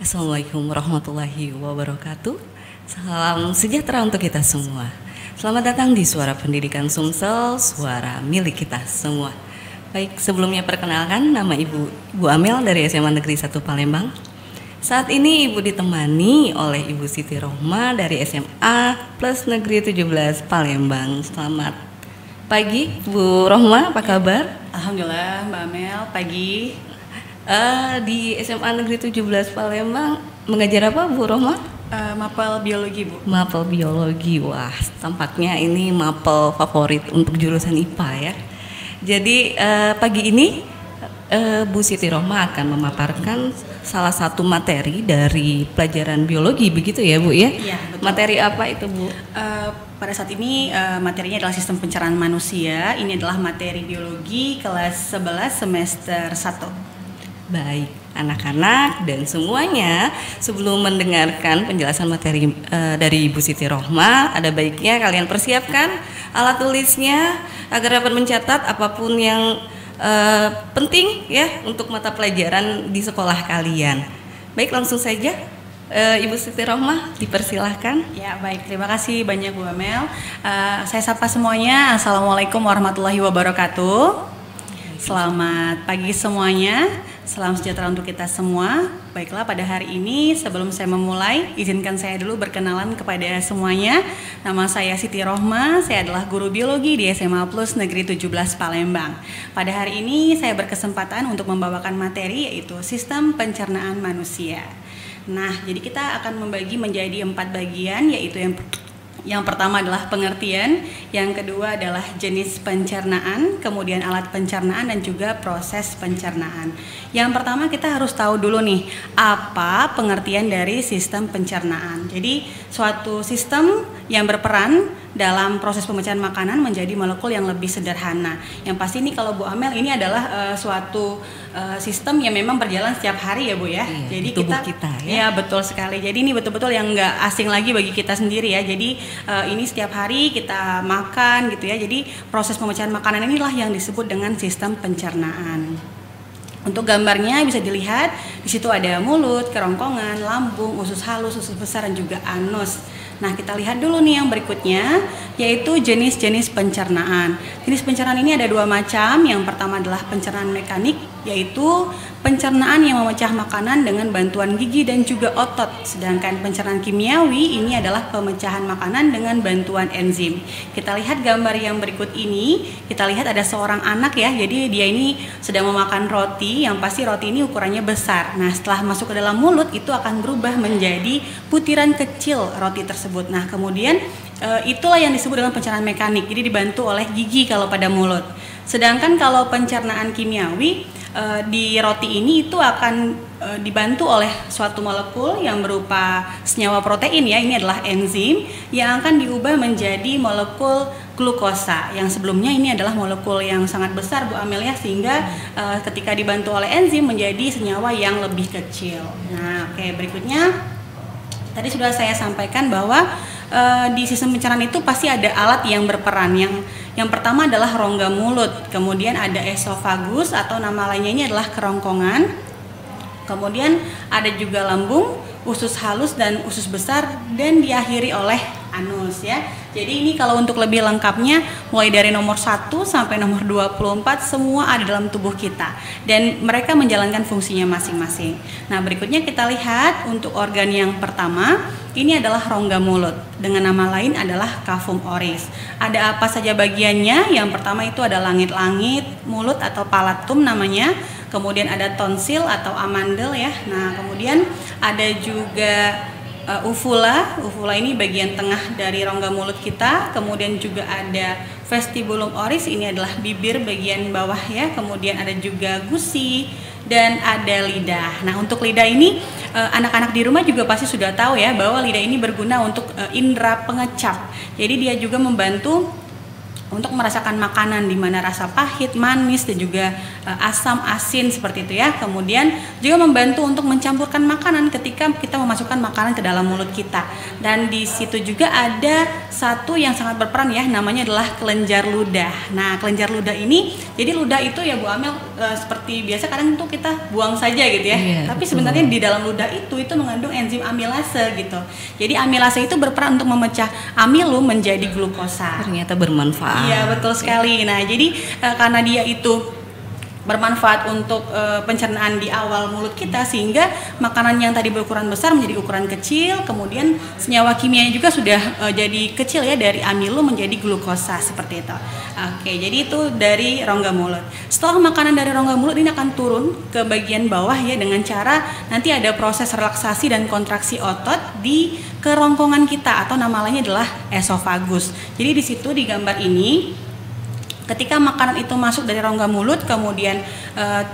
Assalamualaikum warahmatullahi wabarakatuh. Salam sejahtera untuk kita semua. Selamat datang di Suara Pendidikan Sumsel, suara milik kita semua. Baik, sebelumnya perkenalkan, nama Ibu Amel dari SMA Negeri 1 Palembang. Saat ini Ibu ditemani oleh Ibu Siti Rohma dari SMA Plus Negeri 17 Palembang. Selamat pagi, Bu Rohma, apa kabar? Alhamdulillah, Mbak Amel, pagi. Di SMA Negeri 17 Palembang mengajar apa, Bu Rohma? Mapel biologi, Bu. Mapel biologi, wah tampaknya ini mapel favorit untuk jurusan IPA ya. Jadi pagi ini Bu Siti Rohma akan memaparkan salah satu materi dari pelajaran biologi, begitu ya Bu ya? Iya, betul. Materi apa itu Bu? Pada saat ini materinya adalah sistem pencernaan manusia. Ini adalah materi biologi kelas 11 semester 1. Baik, anak-anak dan semuanya, sebelum mendengarkan penjelasan materi dari Ibu Siti Rohma, ada baiknya kalian persiapkan alat tulisnya agar dapat mencatat apapun yang penting ya untuk mata pelajaran di sekolah kalian. Baik, langsung saja Ibu Siti Rohma dipersilahkan. Ya, baik, terima kasih banyak Bu Amel. Saya sapa semuanya. Assalamualaikum warahmatullahi wabarakatuh. Selamat pagi semuanya. Salam sejahtera untuk kita semua. Baiklah, pada hari ini sebelum saya memulai, izinkan saya dulu berkenalan kepada semuanya. Nama saya Siti Rohma, saya adalah guru biologi di SMA Plus Negeri 17 Palembang. Pada hari ini saya berkesempatan untuk membawakan materi yaitu sistem pencernaan manusia. Nah, jadi kita akan membagi menjadi 4 bagian, yaitu yang pertama adalah pengertian, yang kedua adalah jenis pencernaan, kemudian alat pencernaan dan juga proses pencernaan. Yang pertama kita harus tahu dulu nih, apa pengertian dari sistem pencernaan. Jadi suatu sistem yang berperan dalam proses pemecahan makanan menjadi molekul yang lebih sederhana. Yang pasti ini kalau Bu Amel ini adalah suatu sistem yang memang berjalan setiap hari ya Bu ya. Iya, jadi kita ya. Ya betul sekali. Jadi ini betul-betul yang nggak asing lagi bagi kita sendiri ya. Jadi ini setiap hari kita makan gitu ya. Jadi proses pemecahan makanan inilah yang disebut dengan sistem pencernaan. Untuk gambarnya bisa dilihat, di situ ada mulut, kerongkongan, lambung, usus halus, usus besar dan juga anus. Nah, kita lihat dulu nih yang berikutnya, yaitu jenis-jenis pencernaan. Jenis pencernaan ini ada 2 macam. Yang pertama adalah pencernaan mekanik, yaitu pencernaan yang memecah makanan dengan bantuan gigi dan juga otot. Sedangkan pencernaan kimiawi ini adalah pemecahan makanan dengan bantuan enzim. Kita lihat gambar yang berikut ini, kita lihat ada seorang anak ya. Jadi dia ini sedang memakan roti, yang pasti roti ini ukurannya besar. Nah, setelah masuk ke dalam mulut itu akan berubah menjadi butiran kecil roti tersebut. Nah, kemudian itulah yang disebut dengan pencernaan mekanik. Jadi dibantu oleh gigi kalau pada mulut. Sedangkan kalau pencernaan kimiawi di roti ini itu akan dibantu oleh suatu molekul yang berupa senyawa protein ya. Ini adalah enzim yang akan diubah menjadi molekul glukosa, yang sebelumnya ini adalah molekul yang sangat besar Bu Amel ya, sehingga ketika dibantu oleh enzim menjadi senyawa yang lebih kecil. Nah, oke, berikutnya tadi sudah saya sampaikan bahwa di sistem pencernaan itu pasti ada alat yang berperan. Yang pertama adalah rongga mulut, kemudian ada esofagus atau nama lainnya ini adalah kerongkongan, kemudian ada juga lambung, usus halus dan usus besar, dan diakhiri oleh anus ya. Jadi ini kalau untuk lebih lengkapnya mulai dari nomor 1 sampai nomor 24 semua ada dalam tubuh kita dan mereka menjalankan fungsinya masing-masing. Nah, berikutnya kita lihat untuk organ yang pertama, ini adalah rongga mulut. Dengan nama lain adalah cavum oris. Ada apa saja bagiannya? Yang pertama itu ada langit-langit mulut atau palatum namanya. Kemudian ada tonsil atau amandel ya. Nah, kemudian ada juga uvula. Uvula ini bagian tengah dari rongga mulut kita. Kemudian juga ada vestibulum oris, ini adalah bibir bagian bawah ya. Kemudian ada juga gusi dan ada lidah. Nah, untuk lidah ini anak-anak di rumah juga pasti sudah tahu ya bahwa lidah ini berguna untuk indera pengecap. Jadi dia juga membantu untuk merasakan makanan di mana rasa pahit, manis dan juga asam, asin seperti itu ya. Kemudian juga membantu untuk mencampurkan makanan ketika kita memasukkan makanan ke dalam mulut kita. Dan di situ juga ada satu yang sangat berperan ya, namanya adalah kelenjar ludah. Nah, kelenjar ludah ini, jadi ludah itu ya Bu Amel seperti biasa kadang tuh kita buang saja gitu ya. Iya, Tapi betul. sebenarnya di dalam ludah itu mengandung enzim amilase gitu. Jadi amilase itu berperan untuk memecah amilum menjadi glukosa. Ternyata bermanfaat. Iya betul sekali. Nah jadi karena dia itu bermanfaat untuk pencernaan di awal mulut kita, sehingga makanan yang tadi berukuran besar menjadi ukuran kecil, kemudian senyawa kimianya juga sudah jadi kecil ya, dari amilum menjadi glukosa seperti itu. Oke, jadi itu dari rongga mulut. Setelah makanan dari rongga mulut ini akan turun ke bagian bawah ya, dengan cara nanti ada proses relaksasi dan kontraksi otot di kerongkongan kita, atau nama lainnya adalah esofagus. Jadi di situ di gambar ini, ketika makanan itu masuk dari rongga mulut kemudian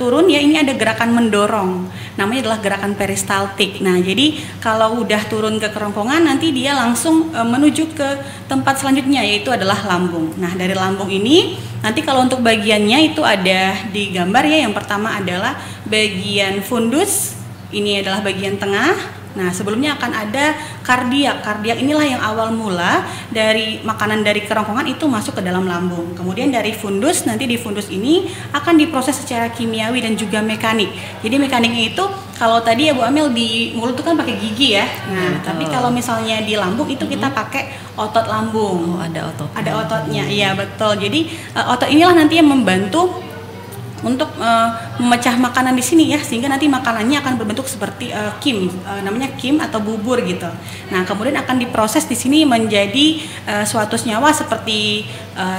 turun ya, ini ada gerakan mendorong, namanya adalah gerakan peristaltik. Nah jadi kalau udah turun ke kerongkongan, nanti dia langsung menuju ke tempat selanjutnya, yaitu adalah lambung. Nah dari lambung ini nanti kalau untuk bagiannya itu ada di gambar ya. Yang pertama adalah bagian fundus, ini adalah bagian tengah. Nah sebelumnya akan ada kardiak. Kardiak inilah yang awal mula dari makanan dari kerongkongan itu masuk ke dalam lambung. Kemudian dari fundus, nanti di fundus ini akan diproses secara kimiawi dan juga mekanik. Jadi mekaniknya itu kalau tadi ya Bu Amel di mulut itu kan pakai gigi ya. Nah tapi kalau misalnya di lambung itu kita pakai otot lambung. Oh, ada otot. Ada ototnya, iya betul. Jadi otot inilah nanti yang membantu untuk memecah makanan di sini ya, sehingga nanti makanannya akan berbentuk seperti namanya kim atau bubur gitu. Nah kemudian akan diproses di sini menjadi suatu senyawa seperti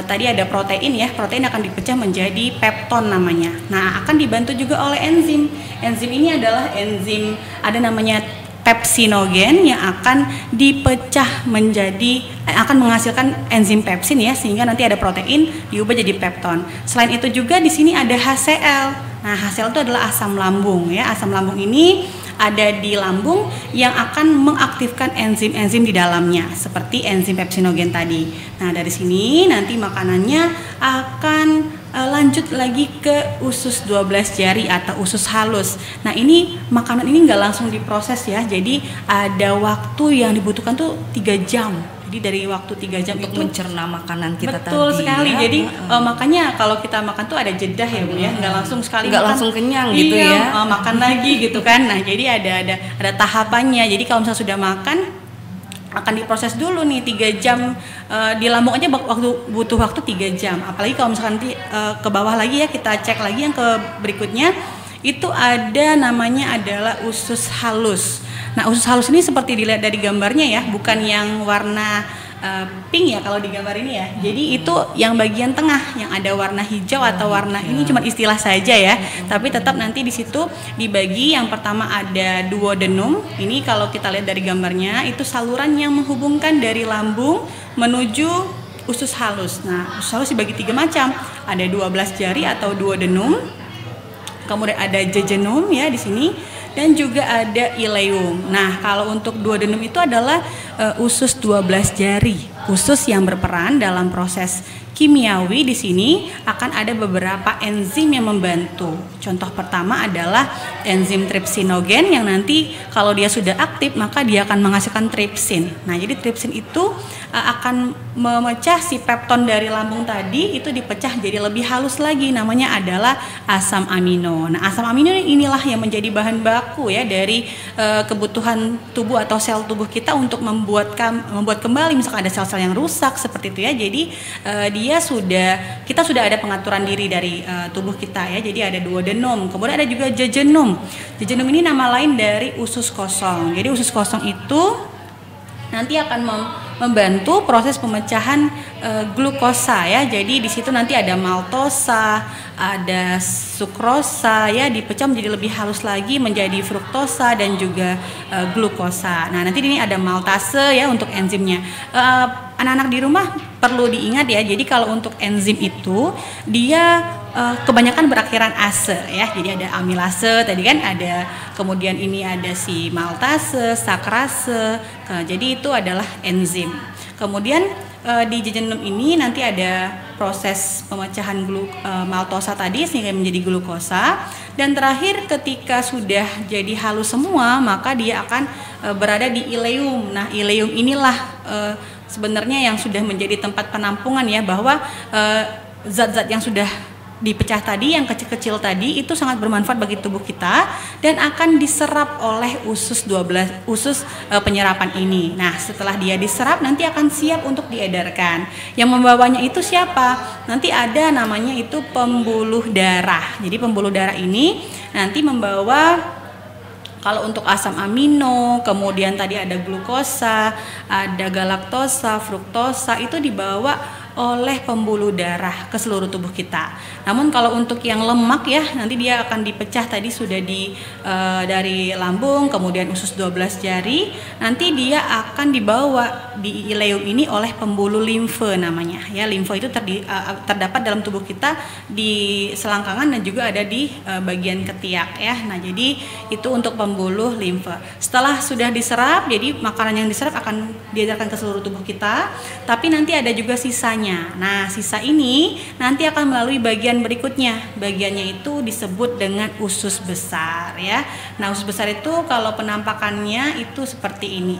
tadi ada protein ya, protein akan dipecah menjadi pepton namanya. Nah akan dibantu juga oleh enzim. Enzim ini adalah enzim, ada namanya pepsinogen, yang akan dipecah menjadi akan menghasilkan enzim pepsin ya, sehingga nanti ada protein diubah jadi pepton. Selain itu juga di sini ada HCl. Nah HCl itu adalah asam lambung ya. Asam lambung ini ada di lambung yang akan mengaktifkan enzim-enzim di dalamnya seperti enzim pepsinogen tadi. Nah dari sini nanti makanannya akan lanjut lagi ke usus 12 jari atau usus halus. Nah ini makanan ini nggak langsung diproses ya, jadi ada waktu yang dibutuhkan tuh 3 jam. Jadi dari waktu 3 jam untuk itu mencerna makanan kita tadi. betul sekali. Ya? Jadi makanya kalau kita makan tuh ada jeda ya Bu ya, nggak langsung sekali nggak makan, langsung kenyang gitu iya, ya. makan lagi gitu kan. Nah jadi ada tahapannya. Jadi kalau misalnya sudah makan akan diproses dulu nih 3 jam di lambung aja butuh waktu 3 jam. Apalagi kalau misalkan nanti ke bawah lagi ya, kita cek lagi yang ke berikutnya, itu ada namanya adalah usus halus. Nah usus halus ini seperti dilihat dari gambarnya ya, bukan yang warna pink ya kalau di gambar ini ya. Jadi itu yang bagian tengah yang ada warna hijau atau warna ini cuma istilah saja ya. Tapi tetap nanti di situ dibagi. Yang pertama ada duodenum. Ini kalau kita lihat dari gambarnya itu saluran yang menghubungkan dari lambung menuju usus halus. Nah usus halus dibagi 3 macam. Ada 12 jari atau duodenum. Kemudian ada jejunum ya di sini, dan juga ada ileum. Nah, kalau untuk duodenum itu adalah usus 12 jari, usus yang berperan dalam proses kimiawi. Di sini akan ada beberapa enzim yang membantu. Contoh pertama adalah enzim tripsinogen yang nanti kalau dia sudah aktif maka dia akan menghasilkan tripsin. Nah, jadi tripsin itu akan memecah si pepton dari lambung tadi, itu dipecah jadi lebih halus lagi, namanya adalah asam amino. Nah, asam amino inilah yang menjadi bahan baku ya dari kebutuhan tubuh atau sel tubuh kita untuk membuat kembali misalkan ada sel-sel yang rusak seperti itu ya. Jadi kita sudah ada pengaturan diri dari tubuh kita ya. Jadi ada duodenum, kemudian ada juga jejunum. Jejunum ini nama lain dari usus kosong. Jadi usus kosong itu nanti akan membantu proses pemecahan glukosa ya. Jadi di situ nanti ada maltosa, ada sukrosa ya, dipecah menjadi lebih halus lagi menjadi fruktosa dan juga glukosa. Nah, nanti ini ada maltase ya untuk enzimnya. Anak-anak di rumah perlu diingat ya. Jadi kalau untuk enzim itu dia kebanyakan berakhiran ase ya. Jadi ada amilase tadi kan ada, kemudian ini ada si maltase, sakrase. Jadi itu adalah enzim. Kemudian di jejunum ini nanti ada proses pemecahan maltosa tadi sehingga menjadi glukosa, dan terakhir ketika sudah jadi halus semua maka dia akan berada di ileum. Nah, ileum inilah sebenarnya yang sudah menjadi tempat penampungan ya, bahwa zat-zat yang sudah dipecah tadi, yang kecil-kecil tadi itu sangat bermanfaat bagi tubuh kita dan akan diserap oleh usus penyerapan ini. Nah, setelah dia diserap nanti akan siap untuk diedarkan. Yang membawanya itu siapa? Nanti ada namanya itu pembuluh darah. Jadi pembuluh darah ini nanti membawa, kalau untuk asam amino, kemudian tadi ada glukosa, ada galaktosa, fruktosa, itu dibawa oleh pembuluh darah ke seluruh tubuh kita. Namun kalau untuk yang lemak ya, nanti dia akan dipecah tadi sudah dari lambung, kemudian usus 12 jari, nanti dia akan dibawa di ileum ini oleh pembuluh limfe namanya. Ya, limfe itu terdapat dalam tubuh kita di selangkangan dan juga ada di bagian ketiak ya. Nah, jadi itu untuk pembuluh limfe. Setelah sudah diserap, jadi makanan yang diserap akan diedarkan ke seluruh tubuh kita, tapi nanti ada juga sisanya. Nah, sisa ini nanti akan melalui bagian berikutnya. Bagiannya itu disebut dengan usus besar ya. Nah, usus besar itu kalau penampakannya itu seperti ini.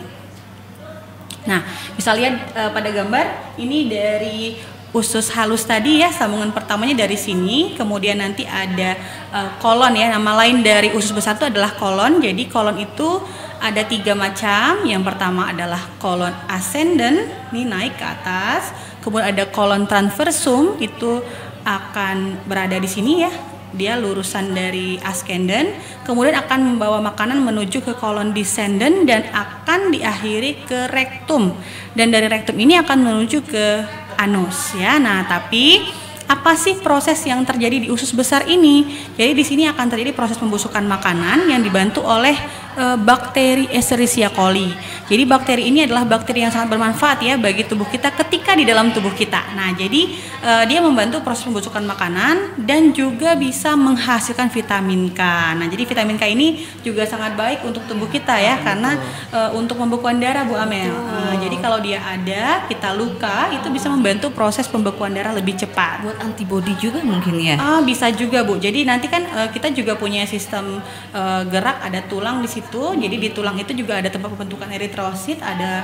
Nah, bisa lihat pada gambar ini dari usus halus tadi ya, sambungan pertamanya dari sini, kemudian nanti ada kolon ya. Nama lain dari usus besar itu adalah kolon. Jadi kolon itu ada 3 macam. Yang pertama adalah kolon ascendant, ini naik ke atas. Kemudian ada kolon transversum, itu akan berada di sini ya. Dia lurusan dari ascendant, kemudian akan membawa makanan menuju ke kolon descendant dan akan diakhiri ke rektum. Dan dari rektum ini akan menuju ke anus ya. Nah, tapi apa sih proses yang terjadi di usus besar ini? Jadi di sini akan terjadi proses pembusukan makanan yang dibantu oleh bakteri Escherichia coli. Jadi bakteri ini adalah bakteri yang sangat bermanfaat ya bagi tubuh kita ketika di dalam tubuh kita. Nah, jadi dia membantu proses pembusukan makanan dan juga bisa menghasilkan vitamin K. Nah, jadi vitamin K ini juga sangat baik untuk tubuh kita ya, karena untuk pembekuan darah Bu Amel. Jadi kalau dia ada, kita luka, itu bisa membantu proses pembekuan darah lebih cepat. Buat antibodi juga mungkin ya? Bisa juga Bu. Jadi nanti kan kita juga punya sistem gerak, ada tulang di situ. Jadi di tulang itu juga ada tempat pembentukan eritrosit, ada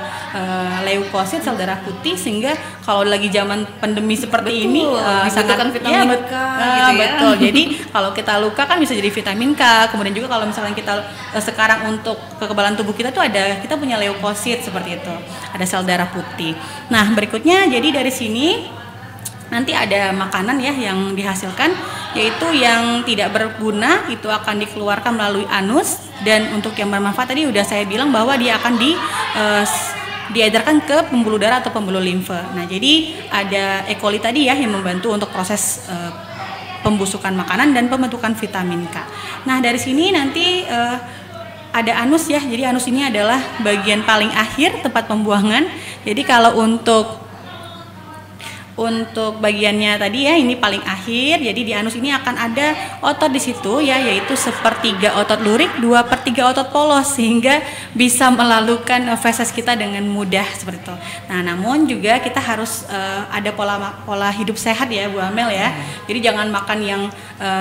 leukosit, sel darah putih, sehingga kalau lagi zaman pandemi seperti ini dibutuhkan vitamin K gitu ya. Betul. Jadi kalau kita luka kan bisa jadi vitamin K. Kemudian juga kalau misalnya kita sekarang untuk kekebalan tubuh kita tuh kita punya leukosit seperti itu. Ada sel darah putih. Nah, berikutnya jadi dari sini nanti ada makanan ya yang dihasilkan, yaitu yang tidak berguna itu akan dikeluarkan melalui anus, dan untuk yang bermanfaat tadi udah saya bilang bahwa dia akan diedarkan ke pembuluh darah atau pembuluh limfe. Nah, jadi ada E. coli tadi ya yang membantu untuk proses pembusukan makanan dan pembentukan vitamin K. Nah, dari sini nanti ada anus ya. Jadi anus ini adalah bagian paling akhir tempat pembuangan. Jadi kalau untuk bagiannya tadi ya, ini paling akhir. Jadi di anus ini akan ada otot di situ ya, yaitu 1/3 otot lurik, 2/3 otot polos, sehingga bisa melalukan feses kita dengan mudah seperti itu. Nah, namun juga kita harus ada pola hidup sehat ya Bu Amel ya. Jadi jangan makan yang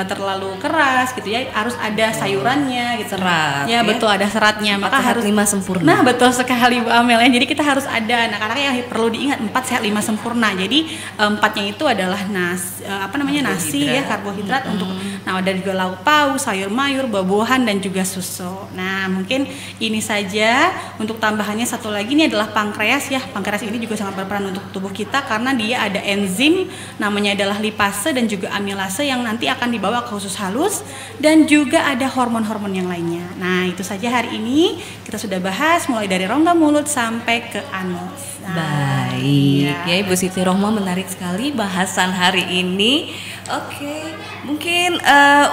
terlalu keras gitu ya. Harus ada sayurannya gitu. Serat. Ya, betul, ada seratnya. Maka harus 5 sempurna. Nah, betul sekali Bu Amel ya. Jadi kita harus ada anak-anak yang perlu diingat 4 sehat 5 sempurna. Jadi 4-nya itu adalah nasi ya, karbohidrat untuk ada juga lauk pauk, sayur mayur, buah-buahan dan juga susu. Nah, mungkin ini saja. Untuk tambahannya satu lagi, ini adalah pankreas ya. Pankreas ini juga sangat berperan untuk tubuh kita karena dia ada enzim namanya adalah lipase dan juga amilase yang nanti akan dibawa ke usus halus, dan juga ada hormon-hormon yang lainnya. Nah, itu saja hari ini kita sudah bahas mulai dari rongga mulut sampai ke anus. Baik ya Ibu Siti Rohmah, menarik sekali bahasan hari ini. Oke, mungkin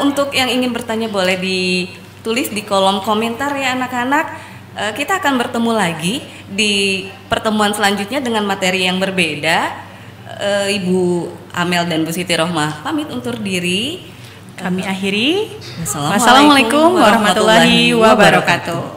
untuk yang ingin bertanya boleh ditulis di kolom komentar ya anak-anak. Kita akan bertemu lagi di pertemuan selanjutnya dengan materi yang berbeda. Ibu Amel dan Bu Siti Rohmah pamit undur diri. Kami akhiri. Wassalamualaikum warahmatullahi wabarakatuh.